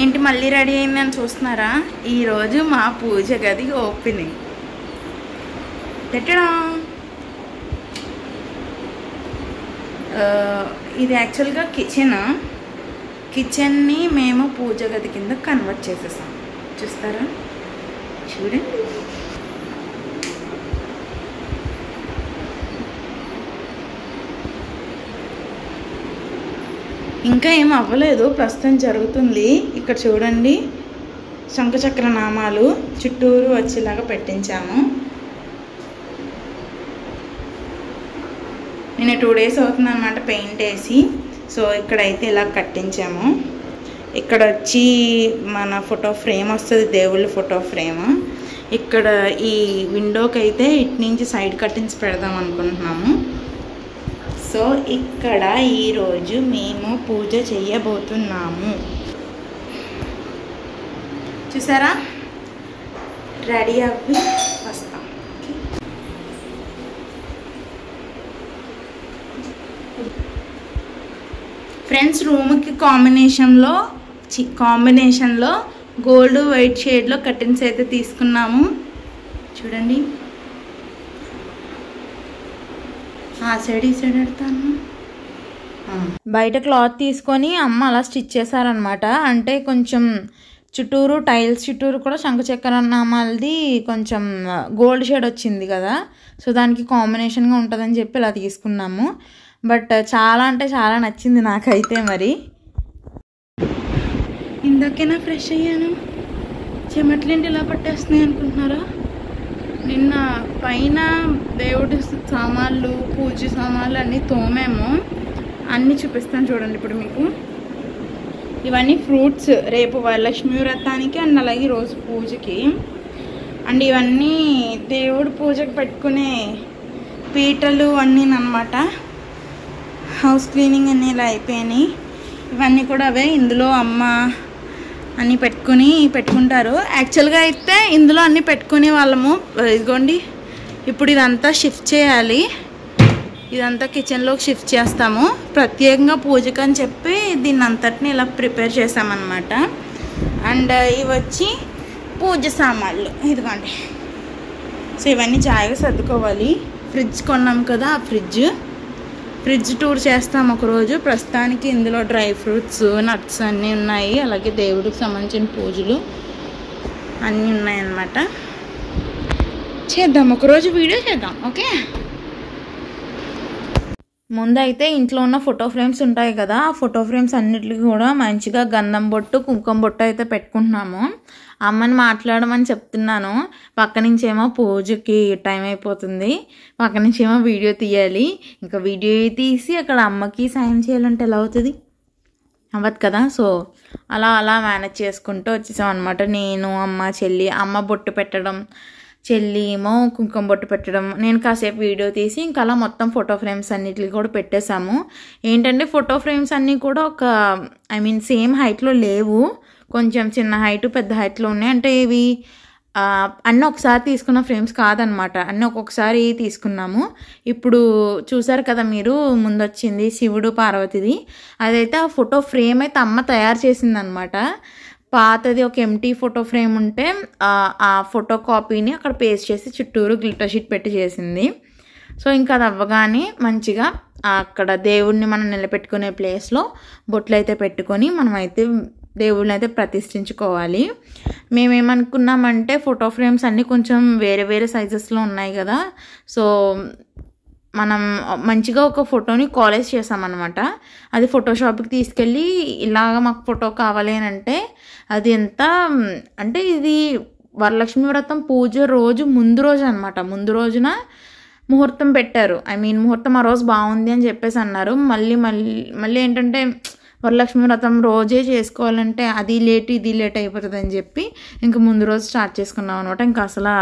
ఏంటి మళ్ళీ రెడీ అయిందని చూస్తున్నారా? ఈరోజు మా పూజ గది ఓపెనింగ్ పెట్టడం. ఇది యాక్చువల్గా కిచెన్ని మేము పూజ గది కింద కన్వర్ట్ చేసేసాం. చూస్తారా? చూడండి. ఇంకా ఏం అవ్వలేదు, ప్రస్తుతం జరుగుతుంది. ఇక్కడ చూడండి, శంఖచక్ర నామాలు చుట్టూరు వచ్చేలాగా పెట్టించాము. నేను 2 days అవుతుంది అన్నమాట పెయింట్ వేసి. సో ఇక్కడైతే ఇలా కట్టించాము. ఇక్కడ వచ్చి మన ఫోటో ఫ్రేమ్ వస్తుంది, దేవుళ్ళ ఫోటో ఫ్రేమ్. ఇక్కడ ఈ విండోకి అయితే ఇటు నుంచి సైడ్ కర్టెన్స్ పెడదాం అనుకుంటున్నాము. సో ఇక్కడ ఈరోజు మేము పూజ చేయబోతున్నాము. చూసారా? రెడీ అవ్వి వస్తాం. ఫ్రెండ్స్, రూమ్కి కాంబినేషన్లో గోల్డ్ వైట్ షేడ్లో కర్టెన్స్ అయితే తీసుకున్నాము. చూడండి. ఆ సైడ్ ఈ సైడ్ పెడతాను. బయట క్లాత్ తీసుకొని అమ్మ అలా స్టిచ్ చేశారనమాట. అంటే కొంచెం చుట్టూరు టైల్స్ చుట్టూరు కూడా శంఖచక్ర నామాలది కొంచెం గోల్డ్ షేడ్ వచ్చింది కదా, సో దానికి కాంబినేషన్గా ఉంటుందని చెప్పి ఇలా తీసుకున్నాము. బట్ చాలా అంటే చాలా నచ్చింది నాకైతే. మరి ఇందాకైనా ఫ్రెష్ అయ్యాను, చెమట్లేంటి ఇలా పట్టేస్తున్నాయి అనుకుంటున్నారా? నిన్న పైన దేవుడి సామాన్లు, పూజ సామాన్లు అన్నీ తోమేమో. అన్నీ చూపిస్తాను చూడండి ఇప్పుడు మీకు. ఇవన్నీ ఫ్రూట్స్ రేపు వరలక్ష్మి వ్రతానికి అండ్ అలాగే రోజు పూజకి. అండ్ ఇవన్నీ దేవుడి పూజకి పెట్టుకునే పీటలు అన్నీ అన్నమాట. హౌస్ క్లీనింగ్ అన్నీ ఇలా అయిపోయినాయి. ఇవన్నీ కూడా అవే. ఇందులో అమ్మ అన్నీ పెట్టుకుంటారు. యాక్చువల్గా అయితే ఇందులో అన్నీ పెట్టుకునే వాళ్ళము. ఇదిగోండి, ఇప్పుడు ఇదంతా షిఫ్ట్ చేయాలి. ఇదంతా కిచెన్లోకి షిఫ్ట్ చేస్తాము. ప్రత్యేకంగా పూజకు అని చెప్పి దీన్ని అంతటిని ఇలా ప్రిపేర్ చేసామన్నమాట. అండ్ ఇవి వచ్చి పూజ సామాన్లు. ఇదిగోండి. సో ఇవన్నీ జాగ్రత్తగా సర్దుకోవాలి. ఫ్రిడ్జ్ కొన్నాం కదా, ఆ ఫ్రిడ్జ్ టూర్ చేస్తాం ఒకరోజు. ప్రస్తుతానికి ఇందులో డ్రై ఫ్రూట్స్, నట్స్ అన్నీ ఉన్నాయి. అలాగే దేవుడికి సంబంధించిన పూజలు అన్నీ ఉన్నాయన్నమాట. చేద్దాం, ఒకరోజు వీడియో చేద్దాం. ఓకే. ముందైతే ఇంట్లో ఉన్న ఫోటో ఫ్రేమ్స్ ఉంటాయి కదా, ఆ ఫోటో ఫ్రేమ్స్ అన్నిటికీ కూడా మంచిగా గంధం బొట్టు, కుంకుమ బొట్టు అయితే పెట్టుకుంటున్నాము. అమ్మని మాట్లాడమని చెప్తున్నాను. పక్క నుంచేమో పూజకి టైం అయిపోతుంది, పక్క నుంచేమో వీడియో తీయాలి. ఇంకా వీడియో తీసి అక్కడ అమ్మకి సాయం చేయాలంటే ఎలా అవుతుంది? అవ్వదు కదా. సో అలా మేనేజ్ చేసుకుంటూ వచ్చేసాం అనమాట. నేను, అమ్మ, చెల్లి. అమ్మ బొట్టు పెట్టడం, చెల్లి ఏమో కుంకుమ బొట్టు పెట్టడం. నేను కాసేపు వీడియో తీసి ఇంకా అలా మొత్తం ఫోటో ఫ్రేమ్స్ అన్నిటికి కూడా పెట్టేశాము. ఏంటంటే ఫోటో ఫ్రేమ్స్ అన్నీ కూడా సేమ్ హైట్లో లేవు. కొంచెం చిన్న హైట్, పెద్ద హైట్లో ఉన్నాయి. అంటే ఇవి అన్నీ ఒకసారి తీసుకున్న ఫ్రేమ్స్ కాదనమాట, అన్నీ ఒక్కొక్కసారి తీసుకున్నాము. ఇప్పుడు చూసారు కదా మీరు, ముందొచ్చింది శివుడు పార్వతిది. అదైతే ఆ ఫోటో ఫ్రేమ్ అయితే అమ్మ తయారు చేసిందనమాట. పాతది ఒక ఎంటీ ఫోటో ఫ్రేమ్ ఉంటే ఆ ఫోటో కాపీని అక్కడ పేస్ట్ చేసి చుట్టూరు గ్లిటర్ షీట్ పెట్టి చేసింది. సో ఇంకా అది అవ్వగానే మంచిగా అక్కడ దేవుడిని మనం నిలబెట్టుకునే ప్లేస్లో బొట్లు అయితే పెట్టుకొని మనమైతే దేవుళ్ళని అయితే ప్రతిష్ఠించుకోవాలి. మేమేమనుకున్నామంటే ఫోటో ఫ్రేమ్స్ అన్నీ కొంచెం వేరే వేరే సైజెస్లో ఉన్నాయి కదా, సో మనం మంచిగా ఒక ఫోటోని కాలేజ్ చేసామన్నమాట. అది ఫోటోషాప్కి తీసుకెళ్ళి ఇలాగ మాకు ఫోటో కావాలి అని అంటే అది ఎంత అంటే, ఇది వరలక్ష్మి వ్రతం పూజ రోజు ముందు రోజు అనమాట. ముందు రోజున ముహూర్తం పెట్టారు. ముహూర్తం ఆ రోజు బాగుంది అని చెప్పేసి అన్నారు. మళ్ళీ ఏంటంటే వరలక్ష్మి వ్రతం రోజే చేసుకోవాలంటే అది లేట్ ఇది లేట్ అయిపోతుంది అని చెప్పి ఇంక ముందు రోజు స్టార్ట్ చేసుకున్నాం అనమాట. ఇంకా అసలు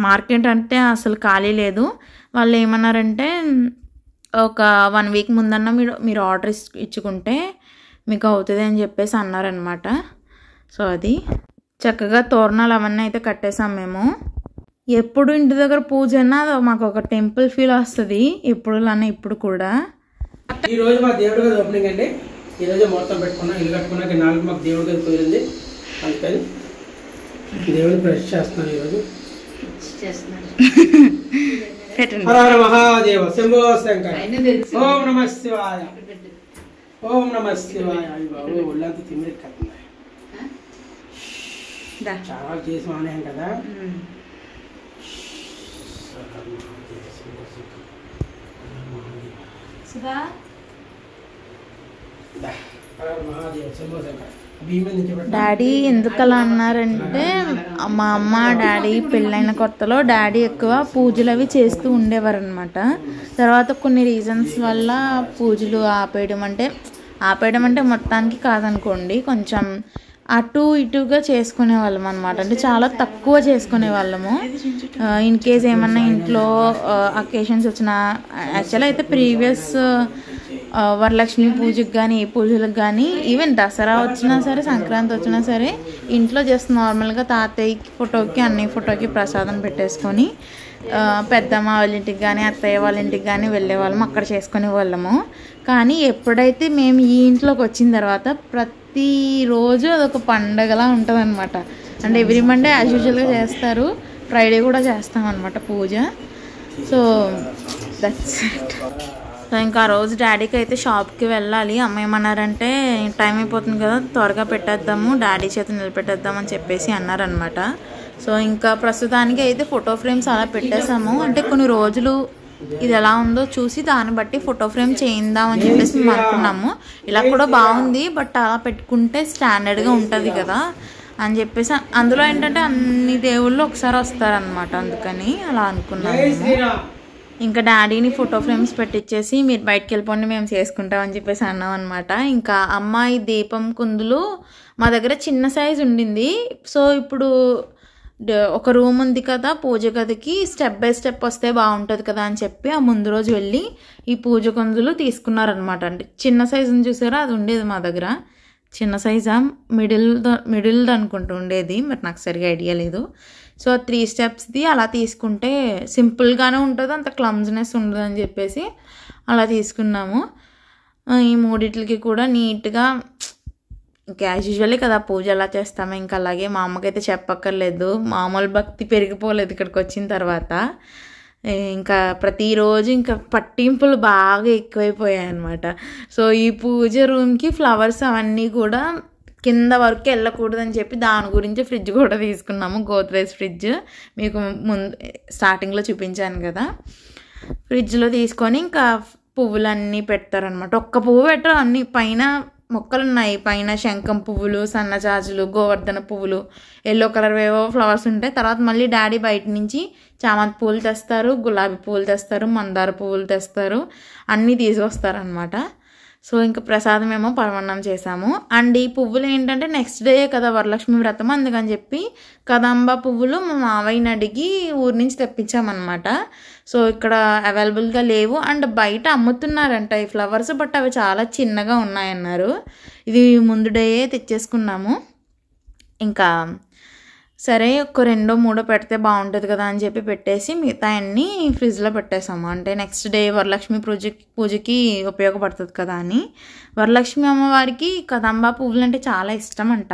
మార్కెట్ అంటే అసలు ఖాళీ లేదు. వాళ్ళు ఏమన్నారంటే ఒక 1 week ముందన్న మీరు ఆర్డర్ ఇచ్చుకుంటే మీకు అవుతుంది అని చెప్పేసి అన్నారనమాట. సో అది చక్కగా తోరణాలు అవన్నీ అయితే కట్టేసాం మేము. ఎప్పుడు ఇంటి దగ్గర పూజ అన్నా మాకు ఒక టెంపుల్ ఫీల్ వస్తుంది. ఎప్పుడులానే ఇప్పుడు కూడా. ఈ రోజు మా దేవుడి గది ఓపెనింగ్ అండి. ఈరోజే ముహూర్తం పెట్టుకున్నాం. ఇల్లు కట్టుకున్నాక 4 మాకు దేవుడి గది కుదిరింది. అందుకని దేవుడిని ప్రతిష్ఠ చేస్తున్నాను ఈరోజు. హర హర మహాదేవ శంభో శంకర. ఓం నమః శివాయ. ఓం నమః శివాయ. బాబు ఒళ్ళంతా తిమ్మిరెక్కుతుంది. చాలా చేసి మానేం కదా. డాడీ ఎందుకు అలా అన్నారంటే మా అమ్మ డాడీ పెళ్ళైన కొత్తలో డాడీ ఎక్కువ పూజలు అవి చేస్తూ ఉండేవారు అనమాట. తర్వాత కొన్ని రీజన్స్ వల్ల పూజలు ఆపేయడం అంటే మొత్తానికి కాదనుకోండి, కొంచెం అటు ఇటుగా చేసుకునే వాళ్ళం అనమాట. అంటే చాలా తక్కువ చేసుకునే వాళ్ళము. ఇన్ కేస్ ఏమన్నా ఇంట్లో అకేషన్స్ వచ్చినా, యాక్చువల్ అయితే ప్రీవియస్ వరలక్ష్మి పూజకి కానీ ఏ పూజలకు కానీ ఈవెన్ దసరా వచ్చినా సరే సంక్రాంతి వచ్చినా సరే ఇంట్లో జస్ట్ నార్మల్గా తాతయ్యకి ఫోటోకి అన్నయ్య ఫోటోకి ప్రసాదం పెట్టేసుకొని పెద్దమ్మ వాళ్ళ ఇంటికి కానీ అత్తయ్య వాళ్ళ ఇంటికి కానీ వెళ్ళేవాళ్ళము, అక్కడ చేసుకునే వాళ్ళము. కానీ ఎప్పుడైతే మేము ఈ ఇంట్లోకి వచ్చిన తర్వాత ప్రతిరోజు అదొక పండగలా ఉంటుంది అనమాట. అంటే ఎవ్రీ మండే యాజ్ యూజువల్గా చేస్తారు, ఫ్రైడే కూడా చేస్తామన్నమాట పూజ. So that's it. సో ఇంకా ఆ రోజు డాడీకి అయితే షాప్కి వెళ్ళాలి. అమ్మ ఏమన్నారంటే టైం అయిపోతుంది కదా, త్వరగా పెట్టేద్దాము, డాడీ చేత నిలబెట్టేద్దాం అని చెప్పేసి అన్నారనమాట. సో ఇంకా ప్రస్తుతానికి అయితే ఫోటో ఫ్రేమ్స్ అలా పెట్టేసాము. అంటే కొన్ని రోజులు ఇది ఎలా ఉందో చూసి దాన్ని బట్టి ఫోటో ఫ్రేమ్ చేయిందాం అని చెప్పేసి మేము అనుకున్నాము. ఇలా కూడా బాగుంది, బట్ అలా పెట్టుకుంటే స్టాండర్డ్గా ఉంటుంది కదా అని చెప్పేసి, అందులో ఏంటంటే అన్ని దేవుళ్ళు ఒకసారి వస్తారనమాట, అందుకని అలా అనుకున్నాము. ఇంకా డాడీని ఫోటో ఫ్రేమ్స్ పెట్టించేసి మీరు బయటకు వెళ్ళిపోండి మేము చేసుకుంటామని చెప్పేసి అన్నాం అనమాట. ఇంకా అమ్మాయి దీపం కుందులు మా దగ్గర చిన్న సైజు ఉండింది. సో ఇప్పుడు ఒక రూమ్ ఉంది కదా పూజ గదికి, స్టెప్ బై స్టెప్ వస్తే బాగుంటుంది కదా అని చెప్పి ఆ ముందు రోజు వెళ్ళి ఈ పూజ కుందులు తీసుకున్నారనమాట. అంటే చిన్న సైజుని చూసారా, అది ఉండేది మా దగ్గర. చిన్న సైజా మిడిల్ది అనుకుంటూ ఉండేది, మరి నాకు సరిగా ఐడియా లేదు. సో 3 స్టెప్స్ది అలా తీసుకుంటే సింపుల్గానే ఉంటుంది, అంత క్లమ్జినెస్ ఉండదు అని చెప్పేసి అలా తీసుకున్నాము. ఈ మూడిట్లకి కూడా నీట్గా ఇంకా యాజ్ యూజువల్లీ కదా పూజ ఎలా చేస్తాము, ఇంకా అలాగే మా అమ్మకైతే చెప్పక్కర్లేదు, మామూలు భక్తి పెరిగిపోలేదు ఇక్కడికి వచ్చిన తర్వాత. ఇంకా ప్రతిరోజు ఇంకా పట్టింపులు బాగా ఎక్కువైపోయాయి అన్నమాట. సో ఈ పూజ రూమ్కి ఫ్లవర్స్ అవన్నీ కూడా కింద వరకు వెళ్ళకూడదని చెప్పి దాని గురించి ఫ్రిడ్జ్ కూడా తీసుకున్నాము, గోద్రేజ్ ఫ్రిడ్జ్. మీకు స్టార్టింగ్లో చూపించాను కదా, ఫ్రిడ్జ్లో తీసుకొని ఇంకా పువ్వులన్నీ పెడతారనమాట. ఒక్క పువ్వు పెట్టరు, అన్ని పైన మొక్కలు ఉన్నాయి, పైన శంఖం పువ్వులు, సన్నజాజులు, గోవర్ధన పువ్వులు, ఎల్లో కలర్ ఏవో ఫ్లవర్స్ ఉంటాయి. తర్వాత మళ్ళీ డాడీ బయట నుంచి చామంతి పువ్వులు తెస్తారు, గులాబీ పువ్వులు తెస్తారు, మందార పువ్వులు తెస్తారు, అన్నీ తీసుకొస్తారనమాట. సో ఇంకా ప్రసాదం ఏమో పరమాన్నం చేసాము. అండ్ ఈ పువ్వులు ఏంటంటే నెక్స్ట్ డే కదా వరలక్ష్మి వ్రతం, అందుకని చెప్పి కదంబ పువ్వులు మా మావయ్యని అడిగి ఊరి నుంచి తెప్పించామన్నమాట. సో ఇక్కడ అవైలబుల్గా లేవు, అండ్ బయట అమ్ముతున్నారంట ఈ ఫ్లవర్స్, బట్ అవి చాలా చిన్నగా ఉన్నాయన్నారు. ఇది ముందు డే తెచ్చేసుకున్నాము. ఇంకా సరే ఒక 2-3 పెడితే బాగుంటుంది కదా అని చెప్పి పెట్టేసి మిగతా అన్నీ ఫ్రిడ్జ్లో పెట్టేసాము. అంటే నెక్స్ట్ డే వరలక్ష్మి పూజకి ఉపయోగపడుతుంది కదా అని. వరలక్ష్మి అమ్మవారికి కదంబా పువ్వులు అంటే చాలా ఇష్టం అంట,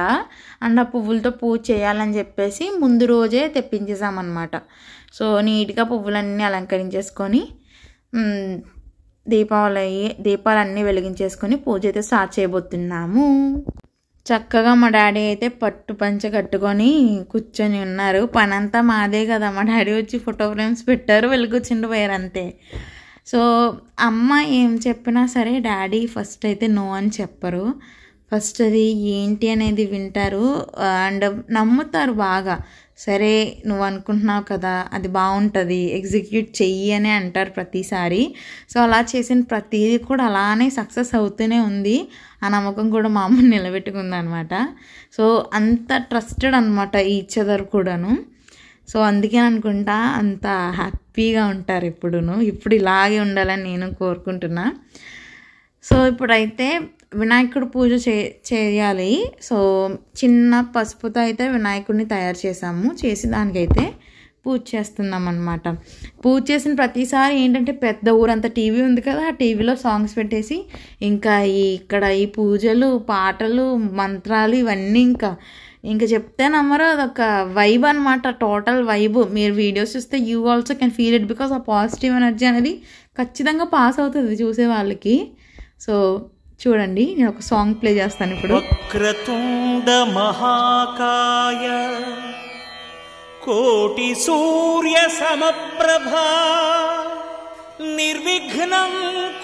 అండ్ ఆ పువ్వులతో పూజ చేయాలని చెప్పేసి ముందు రోజే తెప్పించేసామన్నమాట. సో నీట్గా పువ్వులన్నీ అలంకరించేసుకొని దీపాలన్నీ వెలిగించేసుకొని పూజ అయితే స్టార్ట్ చేయబోతున్నాము. చక్కగా మా డాడీ అయితే పట్టు పంచ కట్టుకొని కూర్చొని ఉన్నారు. పనంతా మాదే కదా, మా డాడీ వచ్చి ఫోటో ఫ్రేమ్స్ పెట్టారు, వెళ్ళి కూర్చుండి పోయారు అంతే. సో అమ్మ ఏం చెప్పినా సరే డాడీ ఫస్ట్ అయితే నో అని చెప్పరు. ఫస్ట్ అది ఏంటి అనేది వింటారు అండ్ నమ్ముతారు బాగా. సరే నువ్వు అనుకుంటున్నావు కదా అది బాగుంటుంది, ఎగ్జిక్యూట్ చెయ్యి అని అంటారు ప్రతిసారి. సో అలా చేసిన ప్రతిదీ కూడా అలానే సక్సెస్ అవుతూనే ఉంది. ఆ నమ్మకం కూడా మా అమ్మ నిలబెట్టుకుంది అనమాట. సో అంత ట్రస్టెడ్ అనమాట ఈచ్ అదర్ కూడాను. సో అందుకే అనుకుంటా అంత హ్యాపీగా ఉంటారు ఇప్పుడు ఇలాగే ఉండాలని నేను కోరుకుంటున్నా. సో ఇప్పుడైతే వినాయకుడు పూజ చేయాలి. సో చిన్న పసుపుతో అయితే వినాయకుడిని తయారు చేసాము. చేసి దానికైతే పూజ చేస్తున్నాం అనమాట. పూజ చేసిన ప్రతిసారి ఏంటంటే పెద్ద ఊరంతా టీవీ ఉంది కదా, ఆ టీవీలో సాంగ్స్ పెట్టేసి ఇంకా ఇక్కడ ఈ పూజలు, పాటలు, మంత్రాలు ఇవన్నీ ఇంకా చెప్తే నమ్మరు, అదొక వైబ్ అనమాట, టోటల్ వైబ్. మీరు వీడియోస్ చూస్తే you also can feel it, because ఆ పాజిటివ్ ఎనర్జీ అనేది ఖచ్చితంగా పాస్ అవుతుంది చూసే వాళ్ళకి. సో చూడండి, నేను ఒక సాంగ్ ప్లే చేస్తాను ఇప్పుడు. వక్రతుండ మహాకాయ కోటి సూర్య సమప్రభా నిర్విఘ్నం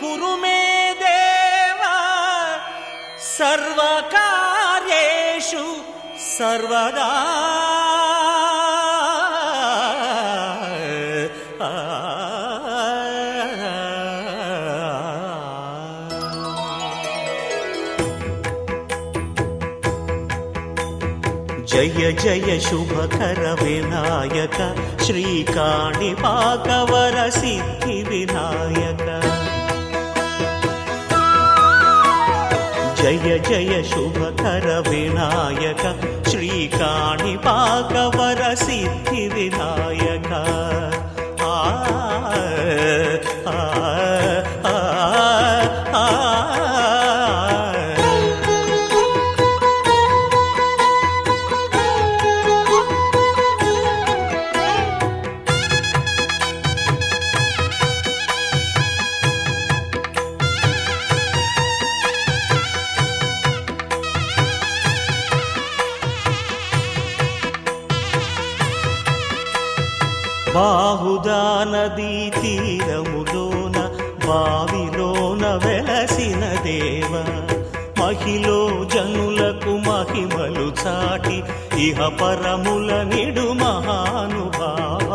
కురు మే దేవా సర్వకార్యేషు సర్వదా. జయ జయ శుభకర వినాయక శ్రీకాణిపాకవర సిద్ధి వినాయక. జయ జయ శుభకర వినాయక శ్రీకాణిపాకవర సిద్ధి వినాయక. బాహుదా నదీ తీరములోన బావిలోన వెలసిన దేవ మహిలో జనులకు మహిమలు చాటి ఇహ పరముల నిడు మహానుభావ.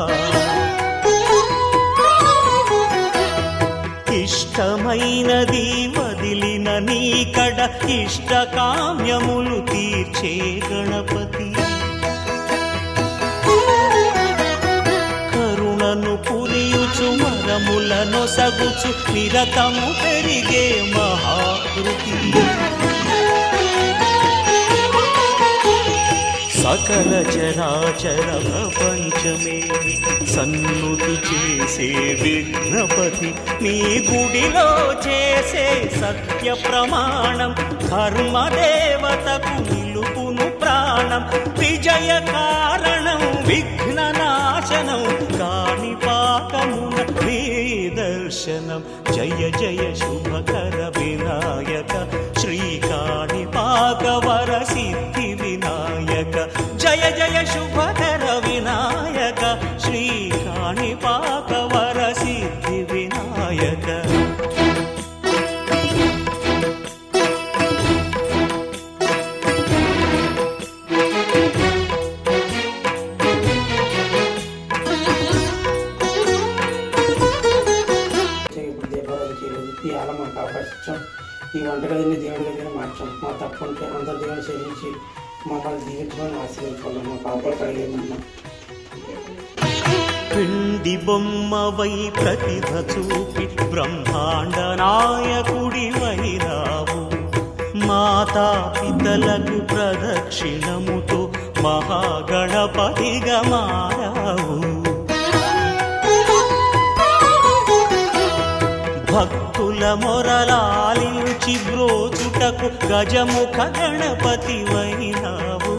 ఇష్టమైనది వదిలిన నీకడ ఇష్ట కామ్యములు తీర్చే గణపతి. పురియుచు మరములను సగుచు నిరతము పెరిగే మహాకృతి. సకల చరాచర ప్రపంచమే సన్నుతి చేసే విఘ్నపతి. నీ గుడిలో చేసే సత్య ప్రమాణం ధర్మదేవతకు నిలుపును ప్రాణం. విజయ కారణం విఘ్న నాశనం కాణిపాకమున నీ దర్శనం. జయ జయ శుభకర వినాయక శ్రీకాణిపాకవర సిద్ధి వినాయక. జయ జయ శుభకర వినాయక శ్రీకాణిపాకవర సిద్ధి వినాయక. ఈ వంటగదిని దేవుడి దగ్గర మార్చాం. మా తప్పు ఉంటే అందరు దేవుని క్షమించి మమ్మల్ని దీవించమని ఆశీర్వదించుకున్నాం. మా పాపాలు కడిగేమన్నా. పిండి బొమ్మవై ప్రతిభ చూపి బ్రహ్మాండ నాయకుడి వైరావు. మాతా పితలకు ప్రదక్షిణముతో మహాగణపతిగా మారావు. భక్తుల మొరలాలించి బ్రోచుటకు గజముఖ గణపతి వైనావు.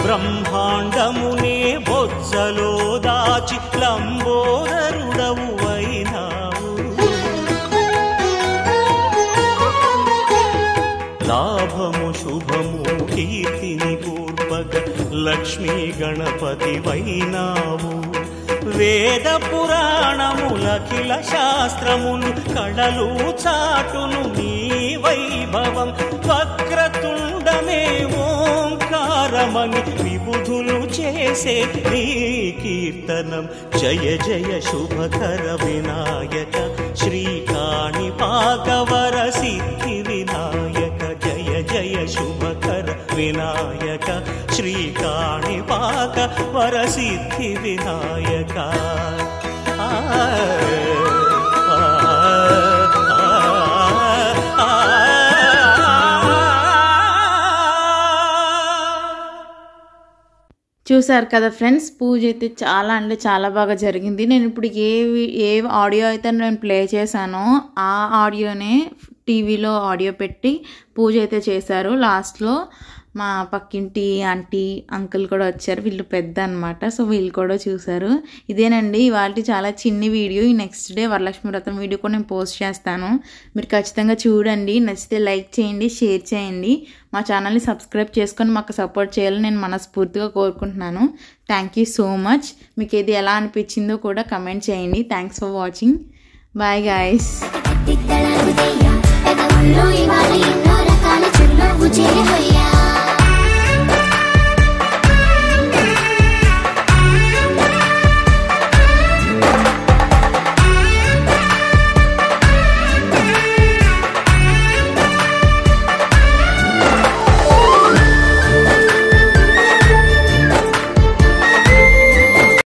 బ్రహ్మాండమునే బొజ్జలో దాచి లంబోదరుడవు వైనావు. లాభము శుభము కీర్తిని కూర్పగ లక్ష్మీ గణపతి వైనావు. వేద పురాణములఖిల శాస్త్రములు కళలు చాటును నీ వైభవం. వక్రతుండమే ఓంకారమని విబుధులు చేసే నీ కీర్తనం. జయ జయ శుభకర వినాయక శ్రీకాణిపాకవర సిద్ధి వినాయక. జయ జయ శుభకర వినాయక శ్రీకాణిపాకవర సిద్ధి వినాయక. చూసారు కదా ఫ్రెండ్స్, పూజ అయితే చాలా అంటే చాలా బాగా జరిగింది. నేను ఇప్పుడు ఏ ఆడియో అయితే నేను ప్లే చేశానో ఆ ఆడియోనే టీవీలో ఆడియో పెట్టి పూజ అయితే చేశారు. లాస్ట్లో మా పక్కింటి ఆంటీ అంకుల్ కూడా వచ్చారు, వీళ్ళు పెద్ద అనమాట, సో వీళ్ళు కూడా చూశారు. ఇదేనండి ఇవాళ చాలా చిన్ని వీడియో. ఈ నెక్స్ట్ డే వరలక్ష్మి వ్రతం వీడియో కూడా నేను పోస్ట్ చేస్తాను, మీరు ఖచ్చితంగా చూడండి. నచ్చితే లైక్ చేయండి, షేర్ చేయండి, మా ఛానల్ని సబ్స్క్రైబ్ చేసుకొని మాకు సపోర్ట్ చేయాలని నేను మనస్ఫూర్తిగా కోరుకుంటున్నాను. Thank you so much. మీకు ఇది ఎలా అనిపించిందో కూడా కమెంట్ చేయండి. Thanks for watching. Bye guys.